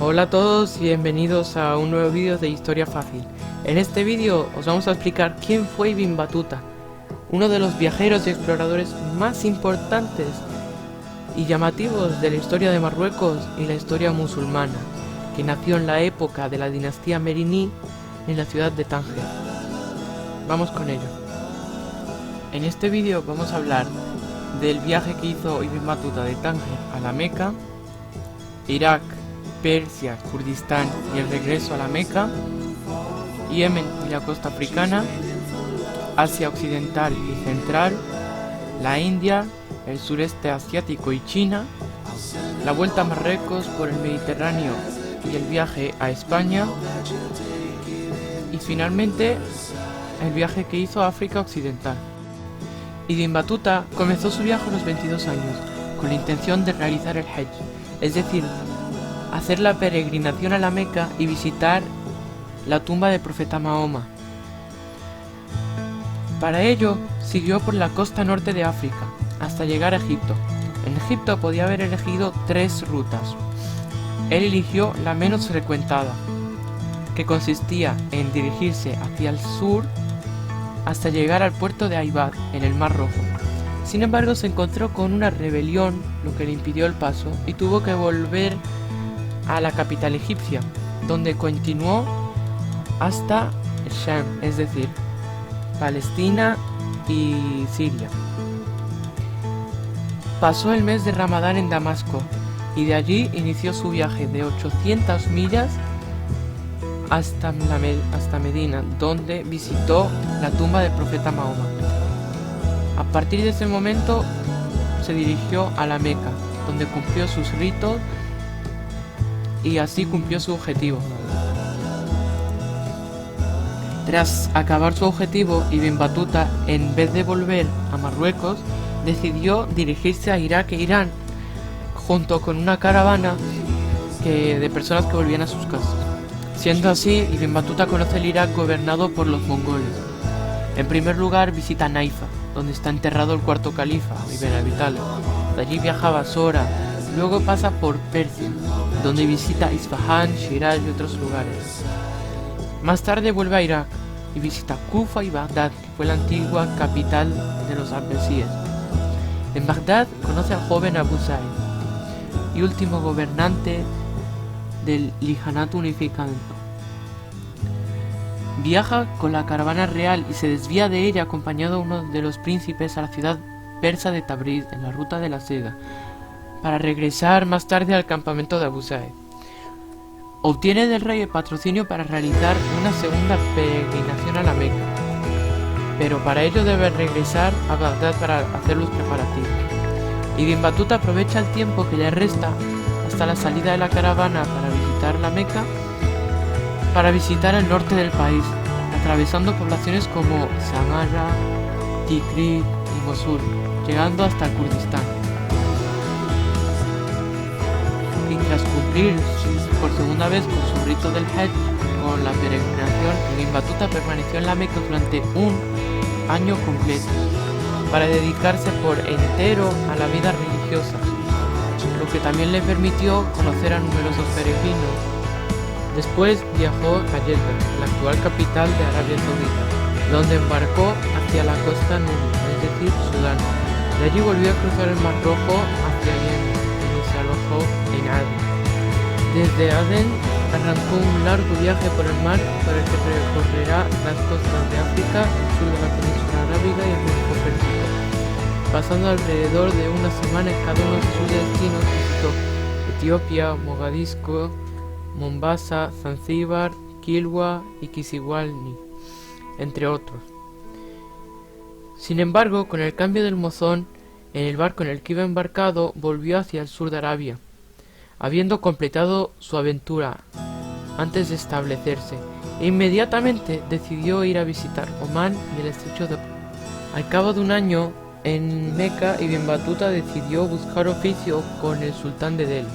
Hola a todos y bienvenidos a un nuevo vídeo de Historia Fácil. En este vídeo os vamos a explicar quién fue Ibn Battuta, uno de los viajeros y exploradores más importantes y llamativos de la historia de Marruecos y la historia musulmana, que nació en la época de la dinastía Merini en la ciudad de Tánger. Vamos con ello. En este vídeo vamos a hablar del viaje que hizo Ibn Battuta de Tánger a la Meca, Irak, Persia, Kurdistán y el regreso a la Meca, Yemen y la costa africana, Asia occidental y central, la India, el sureste asiático y China, la vuelta a Marruecos por el Mediterráneo y el viaje a España, y finalmente el viaje que hizo a África occidental. Ibn Battuta comenzó su viaje a los 22 años con la intención de realizar el Hajj, es decir, hacer la peregrinación a la Meca y visitar la tumba del profeta Mahoma. Para ello, siguió por la costa norte de África, hasta llegar a Egipto. En Egipto podía haber elegido 3 rutas. Él eligió la menos frecuentada, que consistía en dirigirse hacia el sur hasta llegar al puerto de Aibad, en el Mar Rojo. Sin embargo, se encontró con una rebelión, lo que le impidió el paso, y tuvo que volver a la capital egipcia, donde continuó hasta Sham, es decir, Palestina y Siria. Pasó el mes de Ramadán en Damasco y de allí inició su viaje de 800 millas hasta Medina, donde visitó la tumba del profeta Mahoma. A partir de ese momento se dirigió a la Meca, donde cumplió sus ritos y así cumplió su objetivo. Tras acabar su objetivo, Ibn Battuta, en vez de volver a Marruecos, decidió dirigirse a Irak e Irán, junto con una caravana de personas que volvían a sus casas. Siendo así, Ibn Battuta conoce el Irak gobernado por los mongoles. En primer lugar, visita Naifa, donde está enterrado el cuarto califa, Ibn Abi Talib. De allí viaja a Basora, luego pasa por Persia, donde visita Isfahán, Shiraz y otros lugares. Más tarde vuelve a Irak y visita Kufa y Bagdad, que fue la antigua capital de los abesíes. En Bagdad conoce al joven Abu Zaid y último gobernante del Lijanat unificado. Viaja con la caravana real y se desvía de ella acompañado de uno de los príncipes a la ciudad persa de Tabriz, en la ruta de la seda, para regresar más tarde al campamento de Abu Zaid. Obtiene del rey el patrocinio para realizar una segunda peregrinación a la Meca, pero para ello debe regresar a Bagdad para hacer los preparativos. Ibn Battuta aprovecha el tiempo que le resta hasta la salida de la caravana para visitar la Meca, para visitar el norte del país, atravesando poblaciones como Samarra, Tikrit y Mosul, llegando hasta Kurdistán. Y tras cumplir por segunda vez con su rito del Hajj, con la peregrinación, Ibn Battuta permaneció en la Meca durante un año completo, para dedicarse por entero a la vida religiosa, lo que también le permitió conocer a numerosos peregrinos. Después viajó a Jeddah, la actual capital de Arabia Saudita, donde embarcó hacia la costa Nubia, es decir, Sudán. De allí volvió a cruzar el Mar Rojo hacia Yemen y se alojó en Aden. Desde Aden arrancó un largo viaje por el mar por el que recorrerá las costas de África, el sur de la península arábiga y el Golfo Pérsico. Pasando alrededor de una semana en cada uno de sus destinos, visitó Etiopía, Mogadiscio, Mombasa, Zanzíbar, Kilwa y Kisiwani, entre otros. Sin embargo, con el cambio del monzón, en el barco en el que iba embarcado volvió hacia el sur de Arabia, habiendo completado su aventura antes de establecerse, e inmediatamente decidió ir a visitar Omán y el estrecho de... Al cabo de un año en Meca, Ibn Battuta decidió buscar oficio con el sultán de Delhi.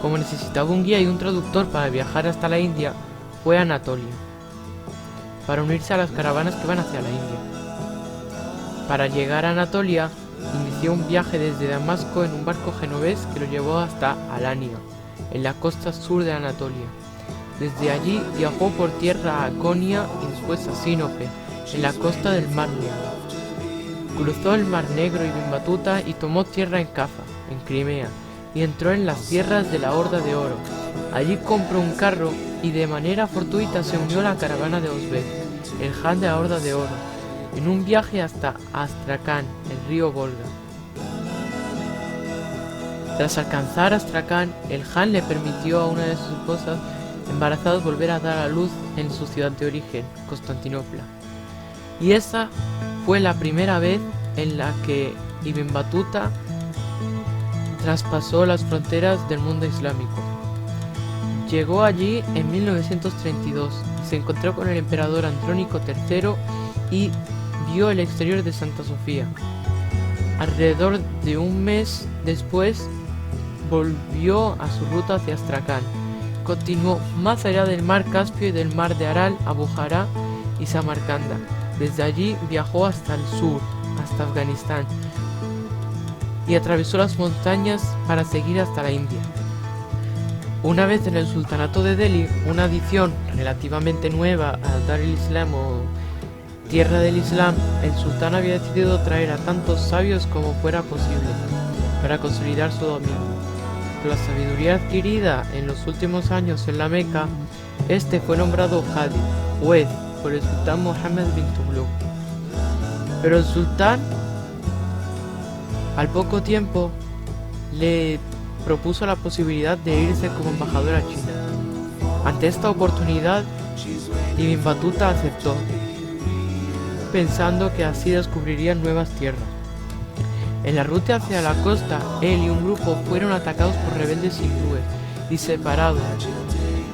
Como necesitaba un guía y un traductor para viajar hasta la India, fue a Anatolia, para unirse a las caravanas que van hacia la India. Para llegar a Anatolia, inició un viaje desde Damasco en un barco genovés que lo llevó hasta Alania, en la costa sur de Anatolia. Desde allí viajó por tierra a Konya y después a Sinope, en la costa del Mar Negro. Cruzó el Mar Negro Ibn Battuta y tomó tierra en Cafa, en Crimea, y entró en las tierras de la Horda de Oro. Allí compró un carro y de manera fortuita se unió a la caravana de Osbek, el Jan de la Horda de Oro, en un viaje hasta Astracán, el río Volga. Tras alcanzar Astracán, el Jan le permitió a una de sus esposas embarazadas volver a dar a luz en su ciudad de origen, Constantinopla. Y esa fue la primera vez en la que Ibn Battuta traspasó las fronteras del mundo islámico. Llegó allí en 1932 y se encontró con el emperador Andrónico III y vio el exterior de Santa Sofía. Alrededor de un mes después volvió a su ruta hacia Astracán. Continuó más allá del mar Caspio y del mar de Aral a Bujará y Samarcanda. Desde allí viajó hasta el sur, hasta Afganistán, y atravesó las montañas para seguir hasta la India. Una vez en el sultanato de Delhi, una adición relativamente nueva a Dar el-Islam o Tierra del Islam, el sultán había decidido traer a tantos sabios como fuera posible para consolidar su dominio. Con la sabiduría adquirida en los últimos años en la Meca, este fue nombrado Qadi, juez, por el sultán Mohammed bin Tughlaq. Pero el sultán, al poco tiempo, le propuso la posibilidad de irse como embajador a China. Ante esta oportunidad, Ibn Battuta aceptó, pensando que así descubrirían nuevas tierras. En la ruta hacia la costa, él y un grupo fueron atacados por rebeldes hindúes y separados,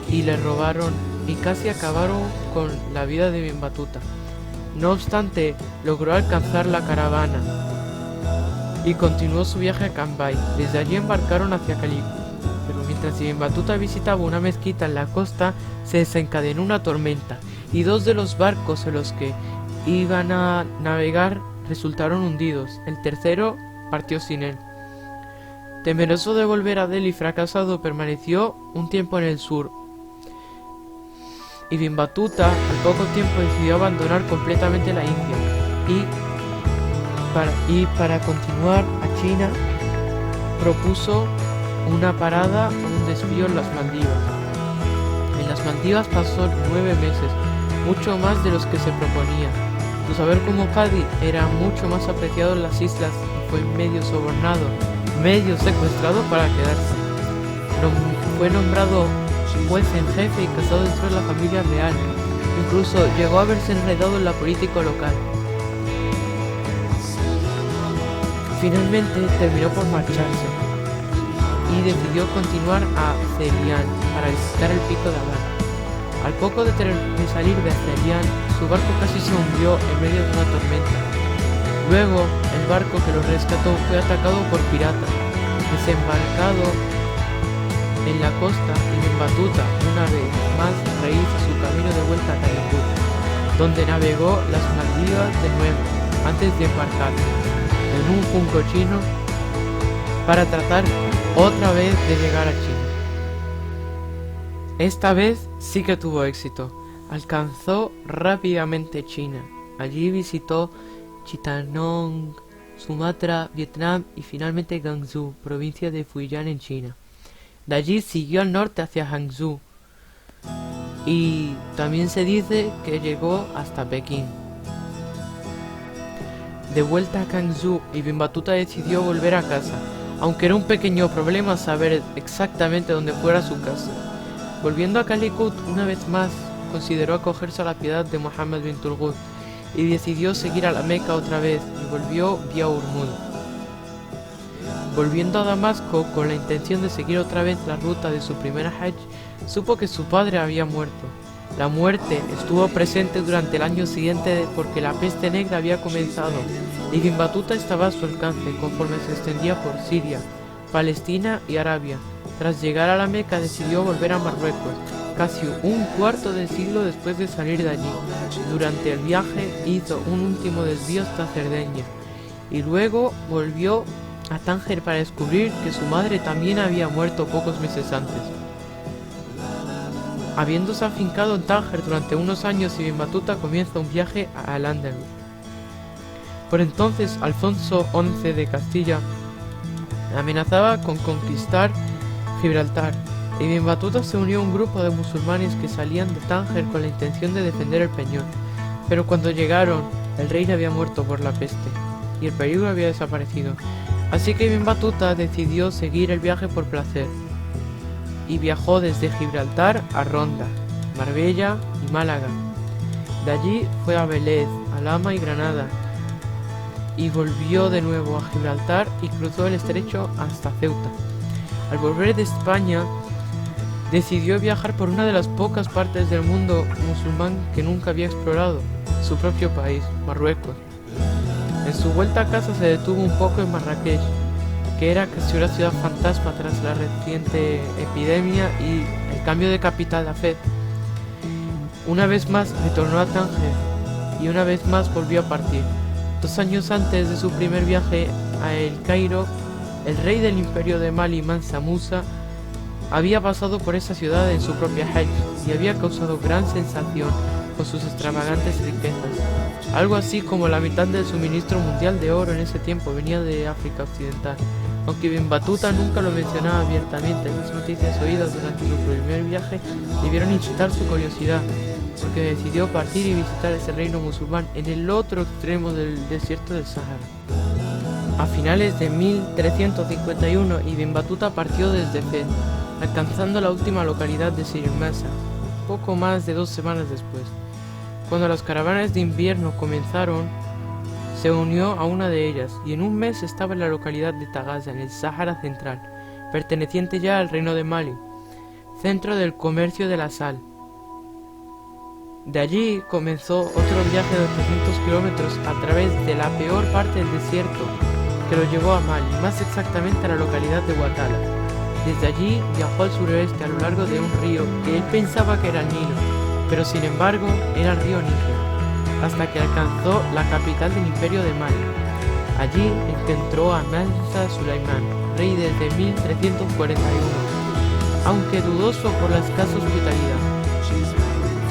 y le robaron y casi acabaron con la vida de Ibn Battuta. No obstante, logró alcanzar la caravana y continuó su viaje a Cambay. Desde allí embarcaron hacia Calicut, pero mientras Ibn Battuta visitaba una mezquita en la costa, se desencadenó una tormenta y dos de los barcos en los que iban a navegar resultaron hundidos. El tercero partió sin él. Temeroso de volver a Delhi fracasado, permaneció un tiempo en el sur. Ibn Battuta al poco tiempo decidió abandonar completamente la India y para continuar a China propuso una parada o un desvío en las Maldivas. En las Maldivas pasó 9 meses, mucho más de los que se proponía. Su saber como Qadi era mucho más apreciado en las islas y fue medio sobornado, medio secuestrado para quedarse. Fue nombrado juez en jefe y casado dentro de la familia real. Incluso llegó a verse enredado en la política local. Finalmente terminó por marcharse y decidió continuar a Ceylan para visitar el pico de Adar. Al poco de salir de Ceylan, su barco casi se hundió en medio de una tormenta. Luego, el barco que lo rescató fue atacado por piratas. Desembarcado en la costa, Ibn Battuta una vez más rehizo su camino de vuelta a Calicut, donde navegó las Maldivas de nuevo, antes de embarcar en un junco chino para tratar otra vez de llegar a China. Esta vez sí que tuvo éxito. Alcanzó rápidamente China. Allí visitó Chittagong, Sumatra, Vietnam y finalmente Gansu, provincia de Fujian en China. De allí siguió al norte hacia Hangzhou y también se dice que llegó hasta Pekín. De vuelta a Hangzhou, Ibn Battuta decidió volver a casa, aunque era un pequeño problema saber exactamente dónde fuera su casa. Volviendo a Calicut una vez más, consideró acogerse a la piedad de Mohammed bin Tughlaq y decidió seguir a la Meca otra vez y volvió vía Urmuz. Volviendo a Damasco con la intención de seguir otra vez la ruta de su primera Hajj, supo que su padre había muerto. La muerte estuvo presente durante el año siguiente porque la peste negra había comenzado. Ibn Battuta estaba a su alcance conforme se extendía por Siria, Palestina y Arabia. Tras llegar a la Meca decidió volver a Marruecos, casi un cuarto de siglo después de salir de allí. Durante el viaje hizo un último desvío hasta Cerdeña y luego volvió a Tánger para descubrir que su madre también había muerto pocos meses antes. Habiéndose afincado en Tánger durante unos años, Ibn Battuta comienza un viaje al Andalus. Por entonces, Alfonso XI de Castilla amenazaba con conquistar Gibraltar. Ibn Battuta se unió a un grupo de musulmanes que salían de Tánger con la intención de defender el peñón, pero cuando llegaron, el rey había muerto por la peste y el peligro había desaparecido. Así que Ibn Battuta decidió seguir el viaje por placer y viajó desde Gibraltar a Ronda, Marbella y Málaga. De allí fue a Vélez, Alhama y Granada, y volvió de nuevo a Gibraltar y cruzó el estrecho hasta Ceuta. Al volver de España, decidió viajar por una de las pocas partes del mundo musulmán que nunca había explorado, su propio país, Marruecos. En su vuelta a casa se detuvo un poco en Marrakech, que era casi una ciudad fantasma tras la reciente epidemia y el cambio de capital a Fez. Una vez más retornó a Tánger y una vez más volvió a partir. 2 años antes de su primer viaje a El Cairo, el rey del imperio de Mali, Mansa Musa, había pasado por esa ciudad en su propia Hajj y había causado gran sensación con sus extravagantes riquezas. Algo así como la mitad del suministro mundial de oro en ese tiempo venía de África Occidental. Aunque Ibn Battuta nunca lo mencionaba abiertamente, las noticias oídas durante su primer viaje debieron incitar su curiosidad, porque decidió partir y visitar ese reino musulmán en el otro extremo del desierto del Sahara. A finales de 1351, Ibn Battuta partió desde Fez, alcanzando la última localidad de Sir Masa, poco más de 2 semanas después. Cuando las caravanas de invierno comenzaron, se unió a una de ellas y en un mes estaba en la localidad de Tagaza, en el Sáhara Central, perteneciente ya al reino de Mali, centro del comercio de la sal. De allí comenzó otro viaje de 800 kilómetros a través de la peor parte del desierto, que lo llevó a Mali, más exactamente a la localidad de Ouattara. Desde allí viajó al suroeste a lo largo de un río que él pensaba que era el Nilo, pero sin embargo era el río Níger, hasta que alcanzó la capital del imperio de Mali. Allí encontró a Mansa Sulaimán, rey desde 1341, aunque dudoso por la escasa hospitalidad.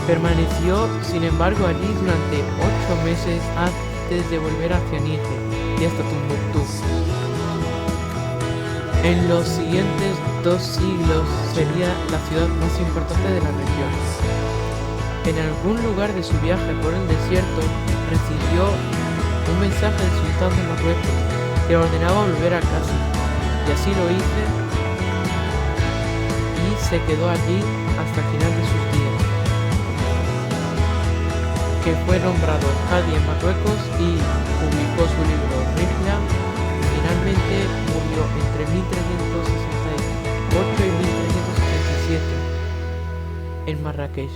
Permaneció, sin embargo, allí durante 8 meses antes de volver hacia Níger y hasta Tombuctú. En los siguientes 2 siglos sería la ciudad más importante de la región. En algún lugar de su viaje por el desierto recibió un mensaje del sultán de Marruecos que le ordenaba volver a casa, y así lo hizo y se quedó allí hasta el final de sus días, que fue nombrado Hadi en Marruecos y publicó su libro Rihla. Finalmente murió entre 1368 y 1377 en Marrakech.